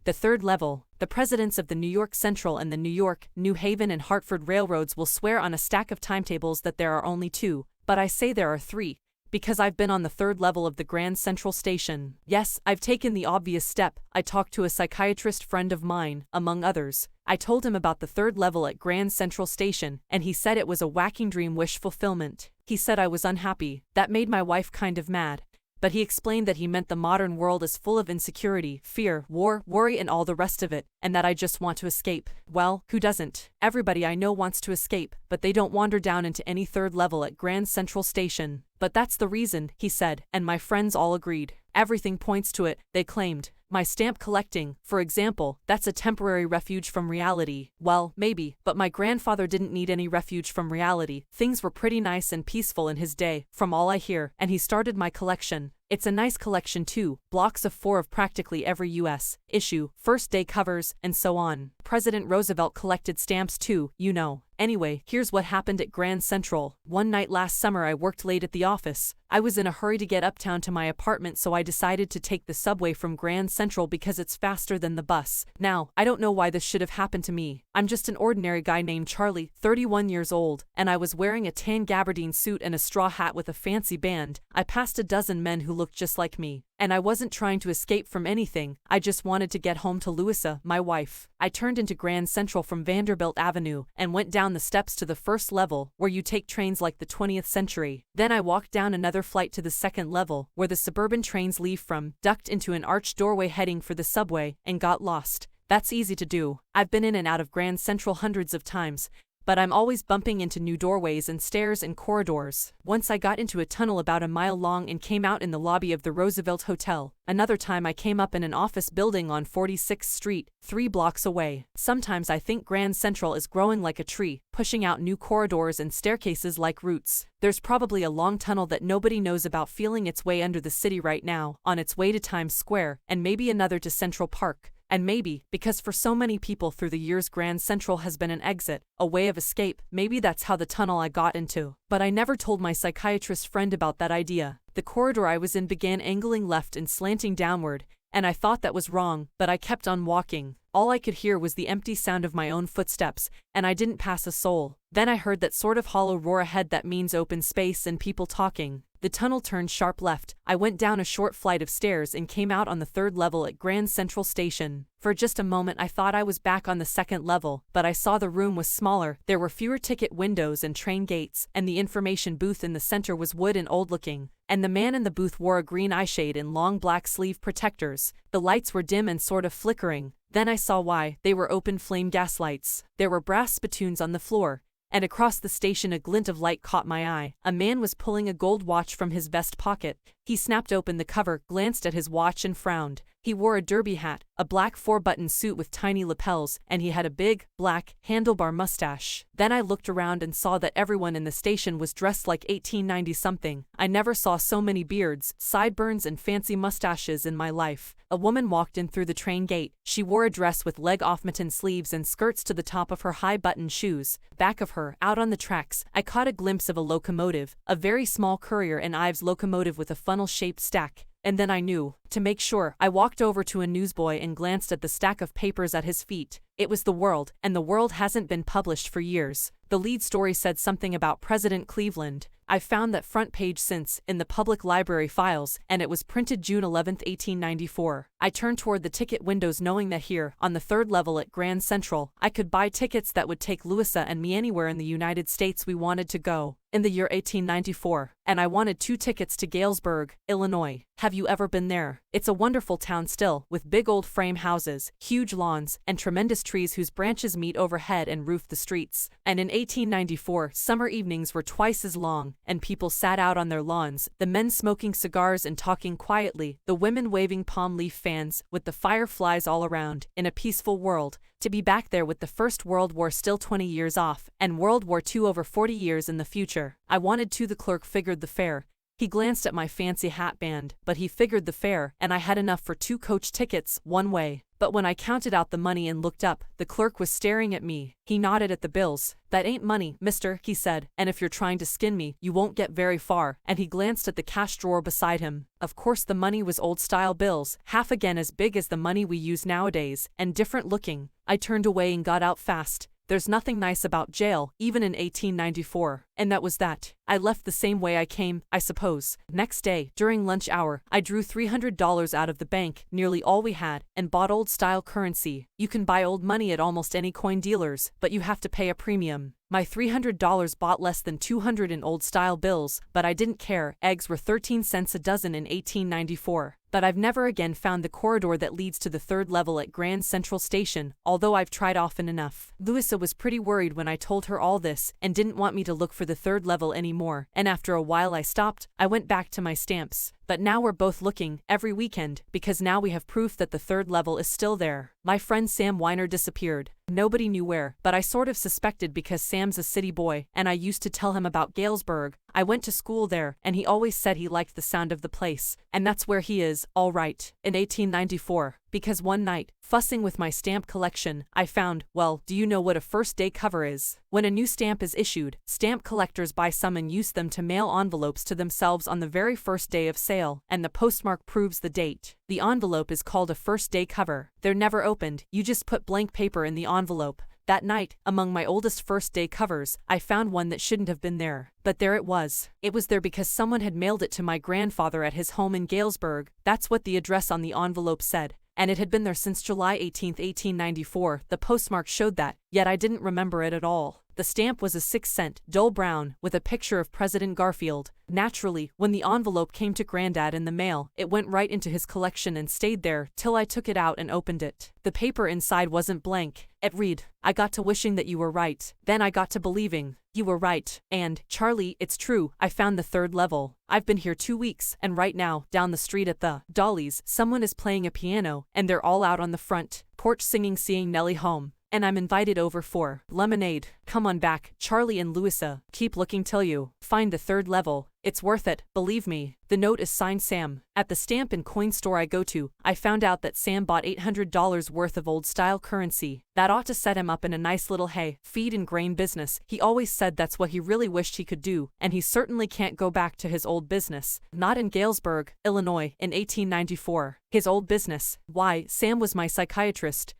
The third level. The presidents of the New York Central and the New York, New Haven and Hartford railroads will swear on a stack of timetables that there are only two, but I say there are three, because I've been on the third level of the Grand Central Station. Yes, I've taken the obvious step. I talked to a psychiatrist friend of mine, among others. I told him about the third level at Grand Central Station, and he said it was a whacking dream wish fulfillment. He said I was unhappy. That made my wife kind of mad. But he explained that he meant the modern world is full of insecurity, fear, war, worry and all the rest of it, and that I just want to escape. Well, who doesn't? Everybody I know wants to escape, but they don't wander down into any third level at Grand Central Station. But that's the reason, he said, and my friends all agreed. Everything points to it, they claimed. My stamp collecting, for example, that's a temporary refuge from reality. Well, maybe, but my grandfather didn't need any refuge from reality. Things were pretty nice and peaceful in his day, from all I hear, and he started my collection. It's a nice collection too, blocks of 4 of practically every U.S. issue, first day covers, and so on. President Roosevelt collected stamps too, you know. Anyway, here's what happened at Grand Central. One night last summer I worked late at the office. I was in a hurry to get uptown to my apartment, so I decided to take the subway from Grand Central because it's faster than the bus. Now, I don't know why this should have happened to me. I'm just an ordinary guy named Charlie, 31 years old, and I was wearing a tan gabardine suit and a straw hat with a fancy band. I passed a dozen men who looked just like me. And I wasn't trying to escape from anything, I just wanted to get home to Louisa, my wife. I turned into Grand Central from Vanderbilt Avenue and went down the steps to the first level, where you take trains like the 20th century. Then I walked down another flight to the second level, where the suburban trains leave from, ducked into an arched doorway heading for the subway, and got lost. That's easy to do. I've been in and out of Grand Central hundreds of times, but I'm always bumping into new doorways and stairs and corridors. Once I got into a tunnel about a mile long and came out in the lobby of the Roosevelt Hotel. Another time I came up in an office building on 46th Street, 3 blocks away. Sometimes I think Grand Central is growing like a tree, pushing out new corridors and staircases like roots. There's probably a long tunnel that nobody knows about feeling its way under the city right now, on its way to Times Square, and maybe another to Central Park. And maybe, because for so many people through the years Grand Central has been an exit, a way of escape, maybe that's how the tunnel I got into. But I never told my psychiatrist friend about that idea. The corridor I was in began angling left and slanting downward, and I thought that was wrong, but I kept on walking. All I could hear was the empty sound of my own footsteps, and I didn't pass a soul. Then I heard that sort of hollow roar ahead that means open space and people talking. The tunnel turned sharp left. I went down a short flight of stairs and came out on the third level at Grand Central Station. For just a moment I thought I was back on the second level, but I saw the room was smaller, there were fewer ticket windows and train gates, and the information booth in the center was wood and old-looking. And the man in the booth wore a green eyeshade and long black sleeve protectors. The lights were dim and sort of flickering. Then I saw why. They were open flame gas lights. There were brass spittoons on the floor, and across the station a glint of light caught my eye. A man was pulling a gold watch from his vest pocket. He snapped open the cover, glanced at his watch and frowned. He wore a derby hat, a black 4-button suit with tiny lapels, and he had a big, black, handlebar mustache. Then I looked around and saw that everyone in the station was dressed like 1890-something. I never saw so many beards, sideburns and fancy mustaches in my life. A woman walked in through the train gate. She wore a dress with leg-off mitten sleeves and skirts to the top of her high-buttoned shoes. Back of her, out on the tracks, I caught a glimpse of a locomotive, a very small Courier and Ives locomotive with a funnel-shaped stack. And then I knew. To make sure, I walked over to a newsboy and glanced at the stack of papers at his feet. It was the World, and the World hasn't been published for years. The lead story said something about President Cleveland. I've found that front page since, in the public library files, and it was printed June 11, 1894. I turned toward the ticket windows knowing that here, on the third level at Grand Central, I could buy tickets that would take Louisa and me anywhere in the United States we wanted to go. In the year 1894, and I wanted 2 tickets to Galesburg, Illinois. Have you ever been there? It's a wonderful town still, with big old frame houses, huge lawns, and tremendous trees whose branches meet overhead and roof the streets. And in 1894, summer evenings were twice as long, and people sat out on their lawns, the men smoking cigars and talking quietly, the women waving palm leaf fans, with the fireflies all around, in a peaceful world. To be back there with the First World War still 20 years off, and World War II over 40 years in the future. I wanted to. The clerk figured the fare. He glanced at my fancy hatband, but he figured the fare, and I had enough for 2 coach tickets, one way. But when I counted out the money and looked up, the clerk was staring at me. He nodded at the bills. "That ain't money, mister," he said, "and if you're trying to skin me, you won't get very far," and he glanced at the cash drawer beside him. Of course the money was old-style bills, half again as big as the money we use nowadays, and different looking. I turned away and got out fast. There's nothing nice about jail, even in 1894. And that was that. I left the same way I came, I suppose. Next day, during lunch hour, I drew $300 out of the bank, nearly all we had, and bought old-style currency. You can buy old money at almost any coin dealers, but you have to pay a premium. My $300 bought less than 200 in old-style bills, but I didn't care. Eggs were 13 cents a dozen in 1894. But I've never again found the corridor that leads to the 3rd level at Grand Central Station, although I've tried often enough. Louisa was pretty worried when I told her all this, and didn't want me to look for the 3rd level anymore, and after a while I stopped. I went back to my stamps. But now we're both looking, every weekend, because now we have proof that the 3rd level is still there. My friend Sam Weiner disappeared. Nobody knew where, but I sort of suspected because Sam's a city boy, and I used to tell him about Galesburg. I went to school there, and he always said he liked the sound of the place, and that's where he is, all right, in 1894. Because one night, fussing with my stamp collection, I found, well, do you know what a first-day cover is? When a new stamp is issued, stamp collectors buy some and use them to mail envelopes to themselves on the very first day of sale, and the postmark proves the date. The envelope is called a first-day cover. They're never opened, you just put blank paper in the envelope. That night, among my oldest first-day covers, I found one that shouldn't have been there. But there it was. It was there because someone had mailed it to my grandfather at his home in Galesburg. That's what the address on the envelope said. And it had been there since July 18, 1894. The postmark showed that, yet I didn't remember it at all. The stamp was a 6-cent, dull brown, with a picture of President Garfield. Naturally, when the envelope came to Granddad in the mail, it went right into his collection and stayed there till I took it out and opened it. The paper inside wasn't blank. It read, "I got to wishing that you were right. Then I got to believing you were right. And, Charlie, it's true, I found the 3rd level. I've been here 2 weeks, and right now, down the street at the Dolly's, someone is playing a piano, and they're all out on the front porch singing 'Seeing Nellie Home.' And I'm invited over for lemonade. Come on back, Charlie and Louisa. Keep looking till you find the 3rd level. It's worth it, believe me." The note is signed Sam. At the stamp and coin store I go to, I found out that Sam bought $800 worth of old-style currency. That ought to set him up in a nice little feed and grain business. He always said that's what he really wished he could do, and he certainly can't go back to his old business. Not in Galesburg, Illinois, in 1894. His old business. Why, Sam was my psychiatrist.